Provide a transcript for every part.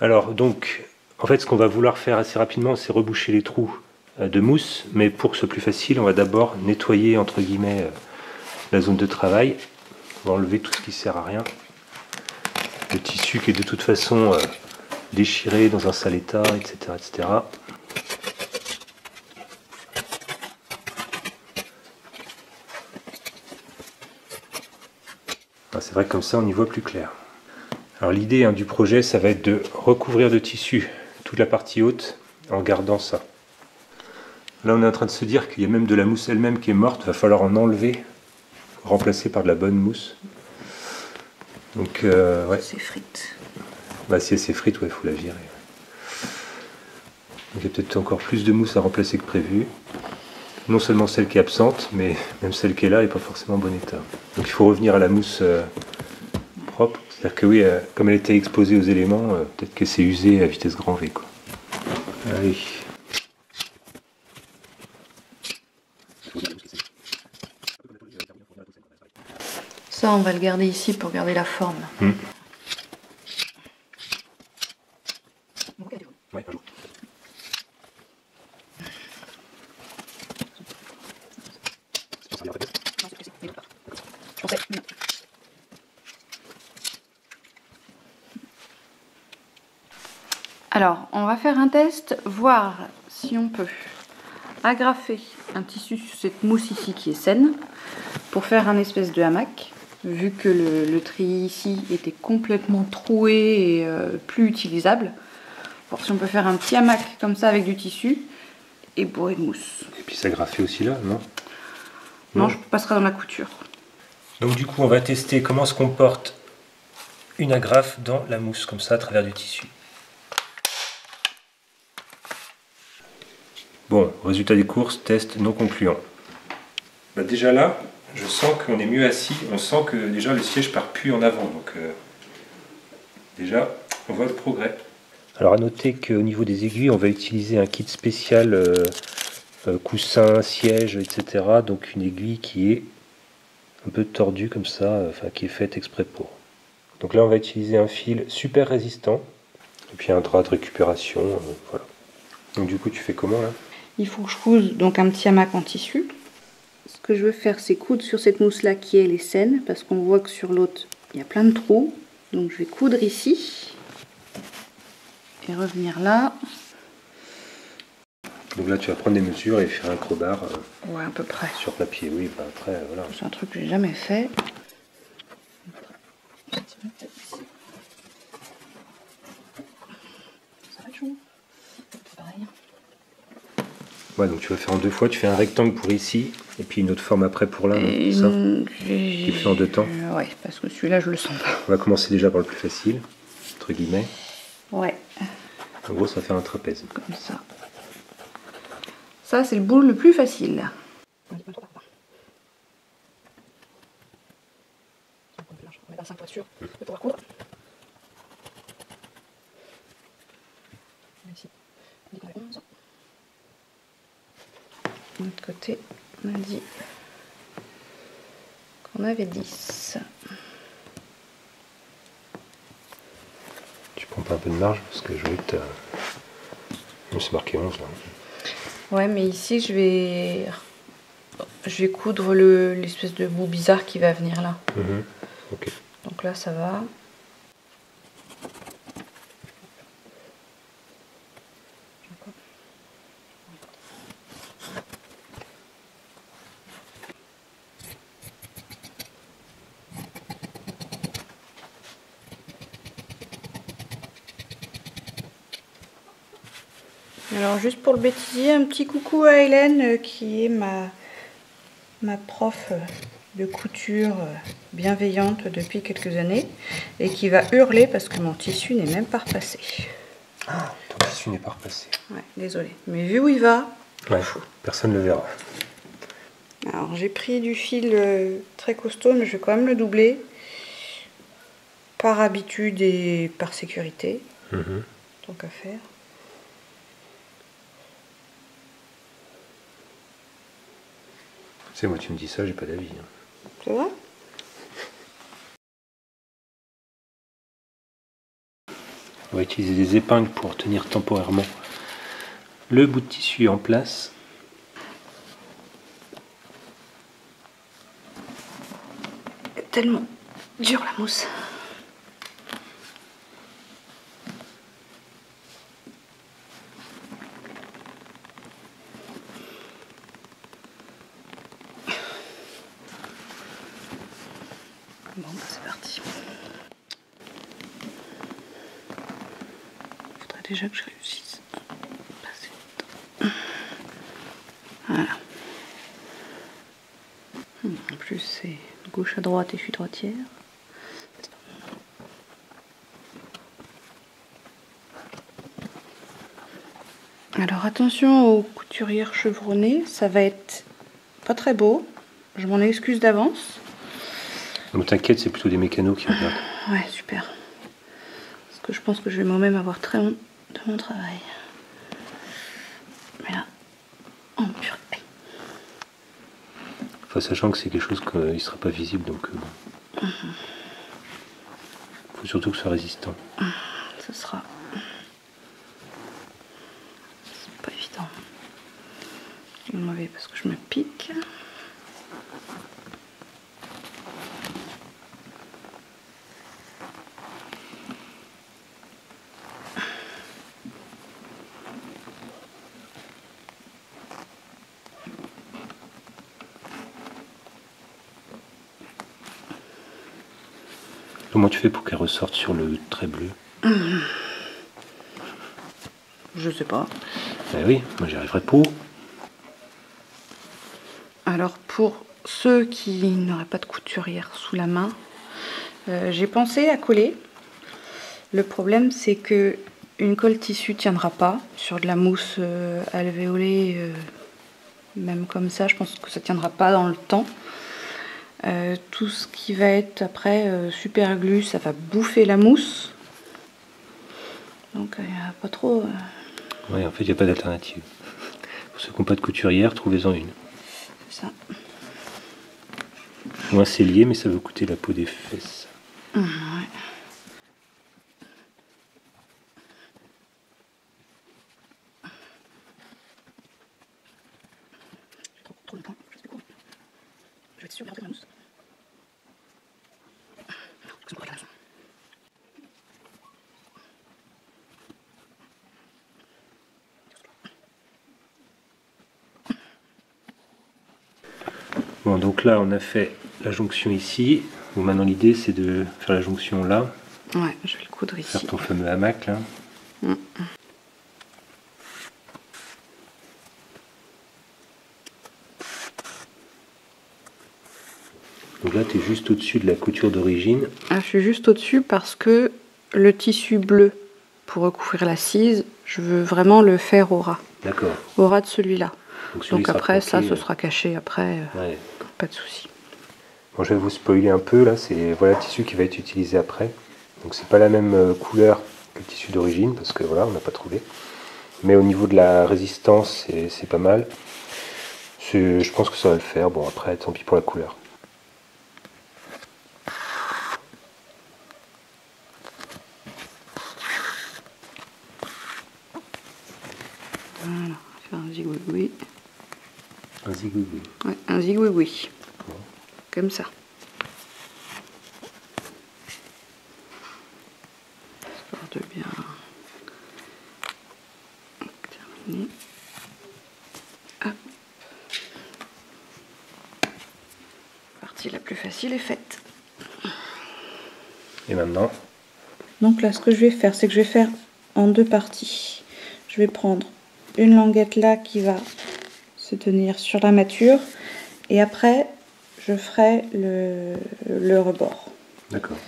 Alors donc, en fait ce qu'on va vouloir faire assez rapidement, c'est reboucher les trous de mousse, mais pour que ce soit plus facile, on va d'abord nettoyer entre guillemets la zone de travail. On va enlever tout ce qui sert à rien. Le tissu qui est de toute façon déchiré dans un sale état, etc. etc. C'est vrai que comme ça on y voit plus clair. Alors l'idée du projet, ça va être de recouvrir de tissu toute la partie haute en gardant ça. Là on est en train de se dire qu'il y a même de la mousse elle-même qui est morte, va falloir en enlever, remplacer par de la bonne mousse. Donc ouais. C'est frite. Bah si elle s'effrite, ouais, il faut la virer. Donc il y a peut-être encore plus de mousse à remplacer que prévu. Non seulement celle qui est absente, mais même celle qui est là n'est pas forcément en bon état. Donc il faut revenir à la mousse propre. C'est-à-dire que oui, comme elle était exposée aux éléments, peut-être que c'est usé à vitesse grand V, quoi. Allez. Ça, on va le garder ici pour garder la forme. Ouais, un jour. Alors, on va faire un test, voir si on peut agrafer un tissu sur cette mousse ici qui est saine pour faire un espèce de hamac. Vu que le treillis ici était complètement troué et plus utilisable. Voir si on peut faire un petit hamac comme ça avec du tissu et bourré de mousse. Et puis s'agrafer aussi là, non? Non, je passerai dans la couture. Donc du coup, on va tester comment se comporte une agrafe dans la mousse, comme ça, à travers du tissu. Bon, résultat des courses, test non concluant. Bah déjà là, je sens qu'on est mieux assis, on sent que déjà le siège part plus en avant, donc déjà, on voit le progrès. Alors à noter qu'au niveau des aiguilles, on va utiliser un kit spécial coussin, siège, etc. Donc une aiguille qui est un peu tordue comme ça, enfin qui est faite exprès pour. Donc là on va utiliser un fil super résistant, et puis un drap de récupération, voilà. Donc du coup tu fais comment là? Il faut que je couse donc un petit hamac en tissu. Ce que je veux faire, c'est coudre sur cette mousse là qui elle est saine, parce qu'on voit que sur l'autre il y a plein de trous. Donc je vais coudre ici et revenir là. Donc là tu vas prendre des mesures et faire un crowbar Ouais, à peu près. sur papier, oui, bah après voilà. C'est un truc que j'ai jamais fait. Ça va être chaud. Pareil. Ouais, donc tu vas faire en deux fois, tu fais un rectangle pour ici, et puis une autre forme après pour là, ça. Tu fais en deux temps. Ouais, parce que celui-là je le sens pas. On va commencer déjà par le plus facile, entre guillemets. Ouais. En gros ça va faire un trapèze. Comme ça. Ça c'est le boule le plus facile. On met un 5 pour être sûr de pouvoir coudre. Ici, on dit qu'on avait 11. De l'autre côté, on a dit qu'on avait 10. Tu prends pas un peu de marge parce que je vais te... C'est marqué 11 là. Ouais, mais ici je vais coudre l'espèce de bout bizarre qui va venir là. Ok. Donc là ça va. Alors juste pour le bêtisier, un petit coucou à Hélène qui est ma prof de couture bienveillante depuis quelques années et qui va hurler parce que mon tissu n'est même pas repassé. Ah, ton tissu n'est pas repassé. Ouais, désolée. Mais vu où il va, ouais, personne ne le verra. Alors j'ai pris du fil très costaud, mais je vais quand même le doubler. Par habitude et par sécurité. Tant qu'à faire. C'est moi, tu me dis ça, j'ai pas d'avis. C'est vrai ? On va utiliser des épingles pour tenir temporairement le bout de tissu en place. Tellement dur la mousse. Bon, bah c'est parti. Faudrait déjà que je réussisse à passer dedans. Voilà. En plus, c'est de gauche à droite et je suis droitière. Alors attention aux couturières chevronnées, ça va être pas très beau. Je m'en excuse d'avance. Donc t'inquiète, c'est plutôt des mécanos qui regardent. Ouais, super. Parce que je pense que je vais moi-même avoir très honte de mon travail. Mais là, en purée. Enfin, sachant que c'est quelque chose qui ne sera pas visible, donc bon. Faut surtout que ce soit résistant. Ce sera... C'est pas évident. Je vais mauvais parce que je me pique. Comment tu fais pour qu'elle ressorte sur le trait bleu? Je sais pas. Ben oui, moi j'y arriverai pas. Alors pour ceux qui n'auraient pas de couturière sous la main, j'ai pensé à coller. Le problème c'est que une colle tissu tiendra pas sur de la mousse alvéolée, même comme ça, je pense que ça tiendra pas dans le temps. Tout ce qui va être après super glue, ça va bouffer la mousse. Donc il n'y a pas trop... Ouais, en fait, il n'y a pas d'alternative. Pour ceux qui n'ont pas de couturière, trouvez-en une. C'est ça. Moins c'est lié, mais ça va coûter la peau des fesses. Ouais. Trop de temps, je sais pas quoi. Je vais être sûr de rentrer dans la mousse. Ça me coûte la leçon. Bon, donc là, on a fait la jonction ici. Bon, maintenant, l'idée, c'est de faire la jonction là. Ouais, je vais le coudre ici. Faire ton fameux hamac, là. Donc là, tu es juste au-dessus de la couture d'origine. Ah, je suis juste au-dessus parce que le tissu bleu, pour recouvrir la cise, je veux vraiment le faire au ras. D'accord. Au ras de celui-là. Donc après, planqué, ça, ce sera caché après. Ouais. Pas de souci. Bon, je vais vous spoiler un peu, là. C'est voilà, le tissu qui va être utilisé après. Donc c'est pas la même couleur que le tissu d'origine, parce que voilà, on n'a pas trouvé. Mais au niveau de la résistance, c'est pas mal. Je pense que ça va le faire. Bon, après, tant pis pour la couleur. Voilà, faire un zigouigoui. Un zigouigoui. Ouais, un zigouigoui. Bon. Comme ça. Histoire de bien terminer. Hop. Partie la plus facile est faite. Et maintenant? Donc là, ce que je vais faire, c'est que je vais faire en deux parties. Je vais prendre une languette là qui va se tenir sur l'armature et après je ferai le rebord. D'accord.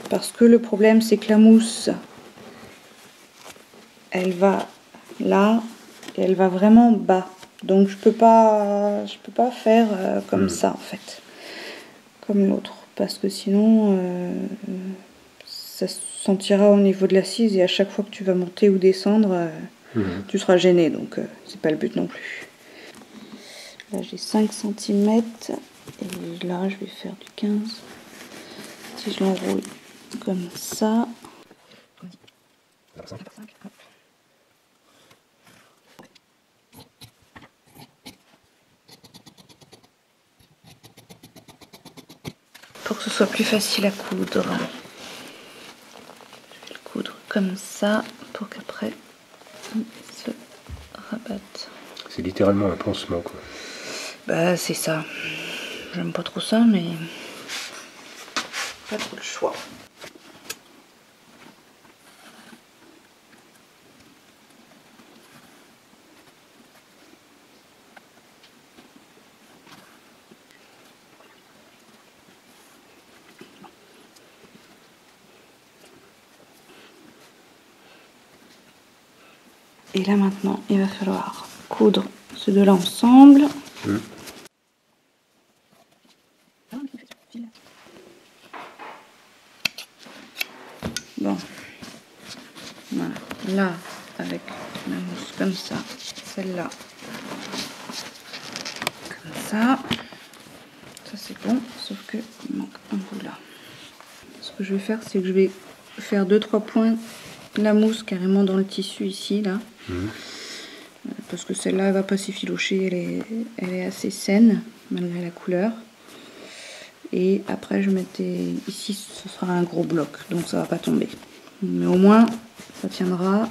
Parce que le problème c'est que la mousse elle va là et elle va vraiment bas. Donc je peux pas faire comme ça en fait. Comme l'autre. Parce que sinon ça se sentira au niveau de la cise et à chaque fois que tu vas monter ou descendre tu seras gêné, donc c'est pas le but non plus. Là j'ai 5 cm et là je vais faire du 15. Si je l'enroule comme ça, Pour que ce soit plus facile à coudre, je vais le coudre comme ça pour qu'après on se rabatte. C'est littéralement un pansement, quoi. Bah c'est ça. J'aime pas trop ça, mais pas trop le choix. Et là maintenant, il va falloir coudre ces deux-là ensemble. Bon, voilà. Là, avec la mousse comme ça, celle-là, comme ça. Ça c'est bon, sauf que il manque un bout là. Ce que je vais faire, c'est que je vais faire 2-3 points de la mousse carrément dans le tissu ici, là. Parce que celle-là, elle va pas s'effilocher, elle est assez saine, malgré la couleur. Et après, je mettais ici, ce sera un gros bloc, donc ça va pas tomber. Mais au moins, ça tiendra.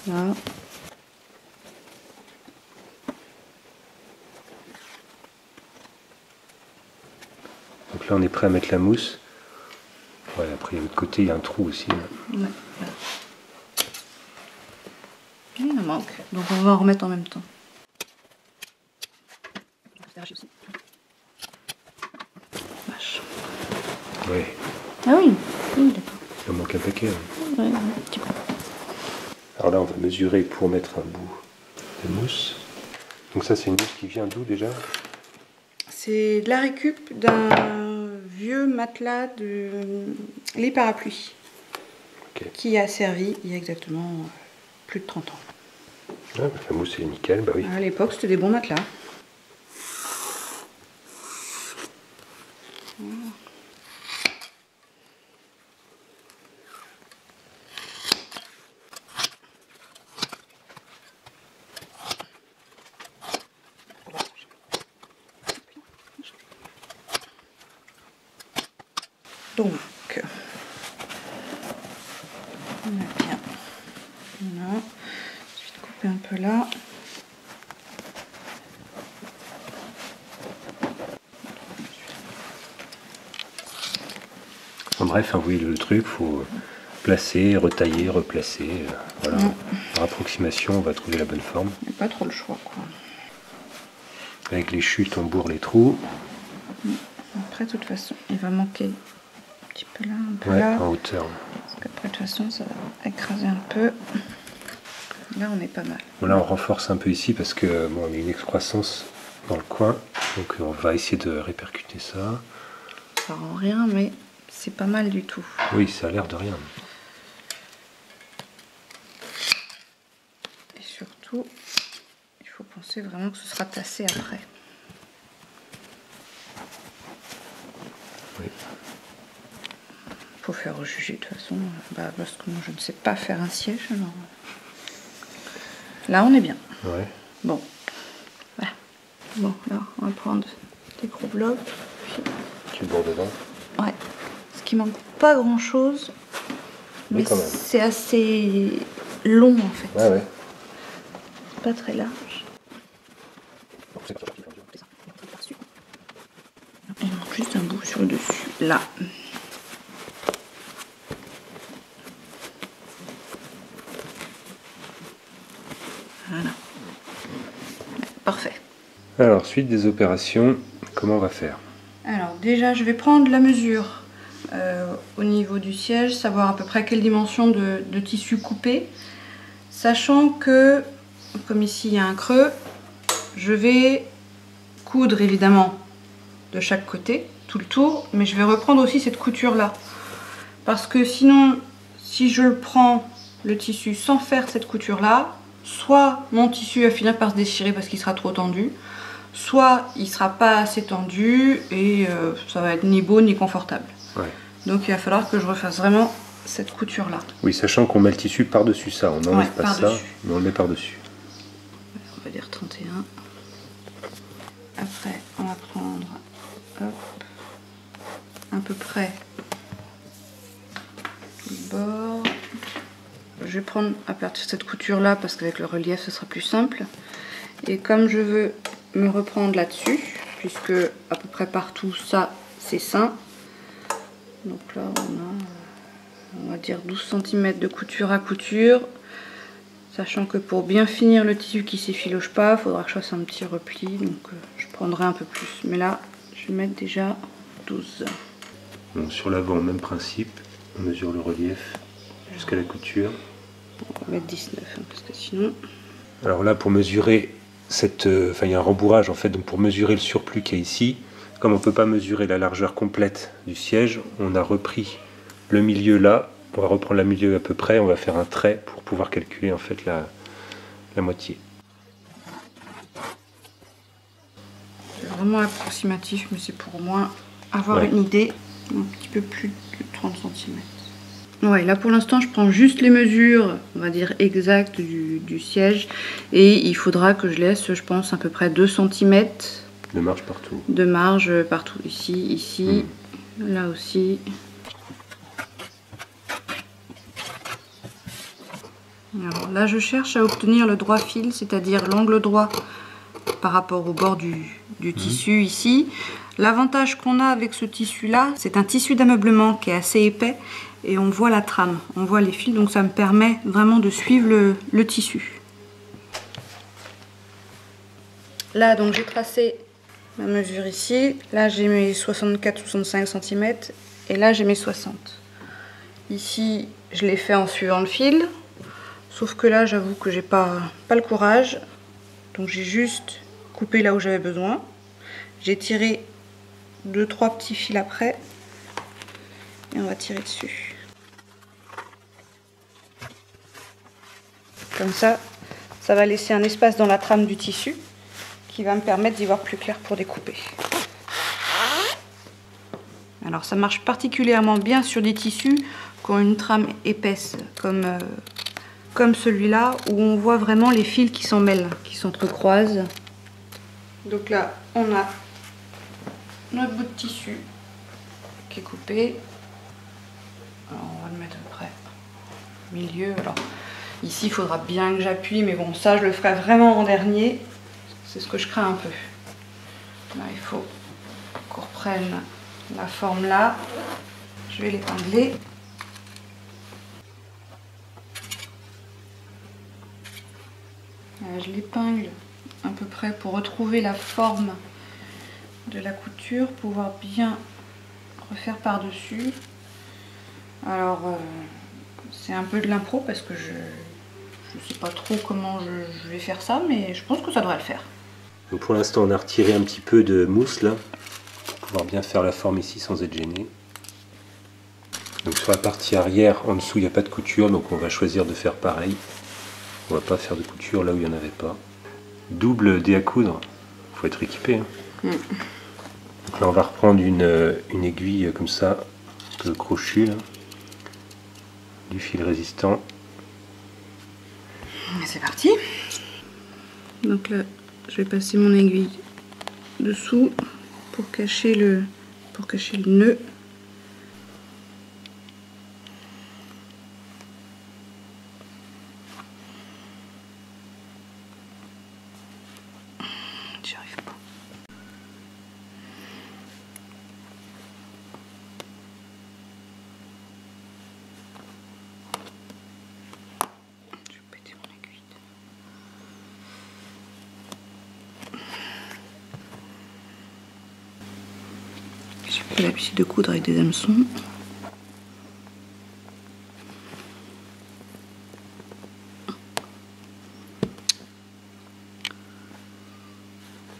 Là. Donc là, on est prêt à mettre la mousse. Ouais, après, de l'autre côté, il y a un trou aussi. Là. Ouais, là. Il en manque, donc on va en remettre en même temps. Vache. Oui. Ah oui, oui d'accord. Il en manque un paquet. Ouais, un petit peu. Alors là, on va mesurer pour mettre un bout de mousse. Donc ça, c'est une mousse qui vient d'où déjà? C'est de la récup d'un vieux matelas de lit parapluie. Okay. Qui a servi il y a exactement plus de 30 ans. Ah, bah, la mousse est nickel, bah oui. À l'époque, c'était des bons matelas. Donc, on a bien. Voilà. Je vais couper un peu là. En bref, hein, oui, le truc, faut placer, retailler, replacer. Voilà. Par approximation, on va trouver la bonne forme. Il n'y a pas trop le choix, quoi. Avec les chutes, on bourre les trous. Après, de toute façon, il va manquer un petit peu là, un peu ouais, là. En hauteur. Parce qu'après, de toute façon, ça va écraser un peu. Là, on est pas mal. Voilà, on renforce un peu ici parce que bon, on a une excroissance dans le coin. Donc on va essayer de répercuter ça. Ça rend rien, mais c'est pas mal du tout. Oui, ça a l'air de rien. Et surtout, il faut penser vraiment que ce sera tassé après. Oui. Faut faire juger de toute façon, parce que moi je ne sais pas faire un siège. Alors... Là, on est bien. Ouais. Bon. Voilà. Bon, là, on va prendre des gros blocs. Puis... Tu bourres dedans. Ouais. Ce qui manque pas grand chose, mais c'est assez long en fait. Ouais, ouais. Pas très large. Il manque juste un bout sur le dessus. Là. Voilà. Parfait. Alors, suite des opérations, comment on va faire? Alors déjà, je vais prendre la mesure au niveau du siège, savoir à peu près quelle dimension de tissu couper, sachant que, comme ici il y a un creux, je vais coudre évidemment de chaque côté, tout le tour, mais je vais reprendre aussi cette couture là, parce que sinon, si je prends le tissu sans faire cette couture là, soit mon tissu va finir par se déchirer parce qu'il sera trop tendu, soit il sera pas assez tendu et ça va être ni beau ni confortable. Ouais. Donc il va falloir que je refasse vraiment cette couture là. Oui, sachant qu'on met le tissu par-dessus ça, on n'enlève pas ça, mais on le met par-dessus. On va dire 31. Après, on va prendre hop, à peu près le bord. Je vais prendre à partir de cette couture là parce qu'avec le relief ce sera plus simple. Et comme je veux me reprendre là-dessus, puisque à peu près partout ça c'est sain, donc là on va dire 12 cm de couture à couture, sachant que pour bien finir le tissu qui s'effiloche pas, il faudra que je fasse un petit repli, donc je prendrai un peu plus. Mais là, je vais mettre déjà 12. Bon, sur l'avant, même principe, on mesure le relief jusqu'à la couture. On va mettre 19, hein, parce que sinon... Alors là, pour mesurer cette... Enfin, il y a un rembourrage en fait, donc pour mesurer le surplus qu'il y a ici, comme on ne peut pas mesurer la largeur complète du siège, on a repris le milieu là, on va reprendre la milieu à peu près, on va faire un trait pour pouvoir calculer en fait la moitié. C'est vraiment approximatif, mais c'est pour moi avoir une idée. Un petit peu plus de 30 cm. Ouais, là pour l'instant je prends juste les mesures, on va dire exactes du siège, et il faudra que je laisse, je pense, à peu près 2 cm de marge partout. De marge partout, ici, là aussi. Alors là je cherche à obtenir le droit fil, c'est-à-dire l'angle droit par rapport au bord du tissu ici. L'avantage qu'on a avec ce tissu là, c'est un tissu d'ameublement qui est assez épais et on voit la trame, on voit les fils, donc ça me permet vraiment de suivre le tissu. Là donc j'ai tracé ma mesure ici, là j'ai mes 64-65 cm et là j'ai mes 60. Ici je l'ai fait en suivant le fil, sauf que là j'avoue que j'ai pas le courage, donc j'ai juste coupé là où j'avais besoin. J'ai tiré 2-3 petits fils après et on va tirer dessus. Comme ça, ça va laisser un espace dans la trame du tissu qui va me permettre d'y voir plus clair pour découper. Alors ça marche particulièrement bien sur des tissus qui ont une trame épaisse comme celui-là, où on voit vraiment les fils qui s'en mêlent, qui s'entrecroisent. Donc là, on a notre bout de tissu qui est coupé. Alors on va le mettre à peu près au milieu. Alors ici, il faudra bien que j'appuie, mais bon, ça, je le ferai vraiment en dernier. C'est ce que je crains un peu. Là, il faut qu'on reprenne la forme là. Je vais l'épingler. Je l'épingle à peu près pour retrouver la forme de la couture, pouvoir bien refaire par-dessus. Alors c'est un peu de l'impro parce que je sais pas trop comment je vais faire ça, mais je pense que ça devrait le faire. Donc pour l'instant on a retiré un petit peu de mousse là, pour pouvoir bien faire la forme ici sans être gêné. Donc sur la partie arrière, en dessous il n'y a pas de couture, donc on va choisir de faire pareil. On va pas faire de couture là où il n'y en avait pas. Double dé à coudre, faut être équipé. Hein. Donc là on va reprendre une aiguille comme ça, le crochet là, du fil résistant. C'est parti. Donc là je vais passer mon aiguille dessous pour cacher le nœud. J'y arrive pas. Je vais péter mon aiguille. J'ai pris l'habitude de coudre avec des hameçons.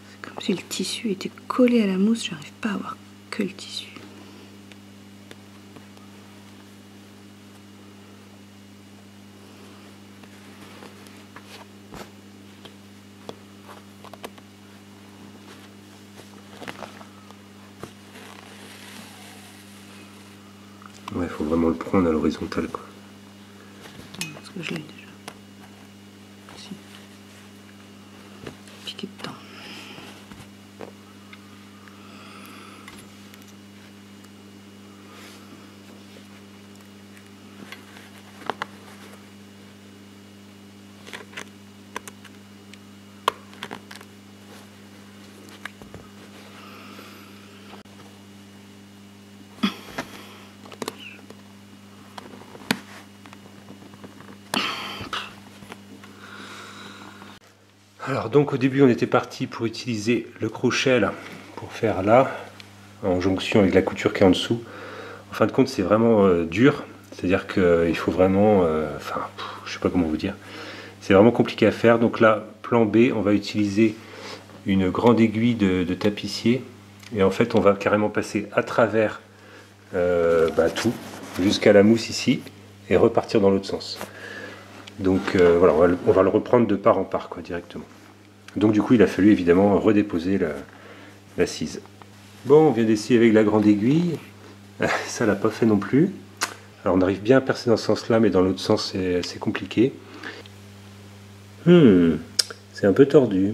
C'est comme si le tissu était collé à la mousse, j'arrive pas à voir que le tissu. Ouais, il faut vraiment le prendre à l'horizontale, quoi. Parce que je l'ai déjà. Si. Piqué dedans. Alors donc au début on était parti pour utiliser le crochet là, pour faire là, en jonction avec la couture qui est en dessous. En fin de compte c'est vraiment dur, c'est-à-dire qu'il faut vraiment, je sais pas comment vous dire, c'est vraiment compliqué à faire. Donc là, plan B, on va utiliser une grande aiguille de tapissier, et en fait on va carrément passer à travers tout, jusqu'à la mousse ici, et repartir dans l'autre sens. Donc voilà, on va le reprendre de part en part, quoi, directement. Donc du coup il a fallu évidemment redéposer la cise. Bon, on vient d'essayer avec la grande aiguille, ça l'a pas fait non plus. Alors on arrive bien à percer dans ce sens là, mais dans l'autre sens c'est compliqué. C'est un peu tordu.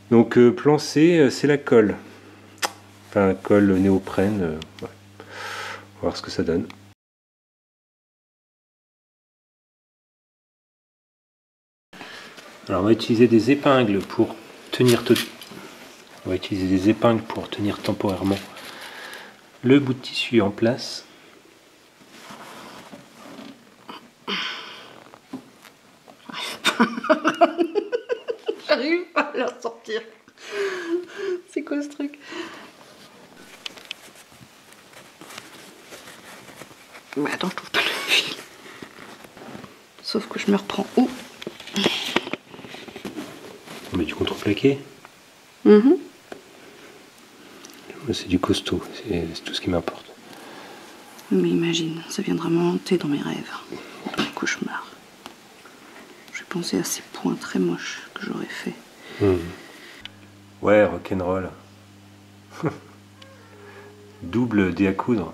Donc plan C, c'est la colle. Enfin colle néoprène, ouais. On va voir ce que ça donne. Alors on va utiliser des épingles pour tenir temporairement le bout de tissu en place. J'arrive pas à la sortir. C'est quoi ce truc? Mais attends, je trouve pas le fil. Sauf que je me reprends où? On met du contreplaqué. C'est du costaud, c'est tout ce qui m'importe. Mais imagine, ça viendra me hanter dans mes rêves, dans mes cauchemars. J'ai pensé à ces points très moches que j'aurais fait. Ouais, rock'n'roll. Double dé à coudre.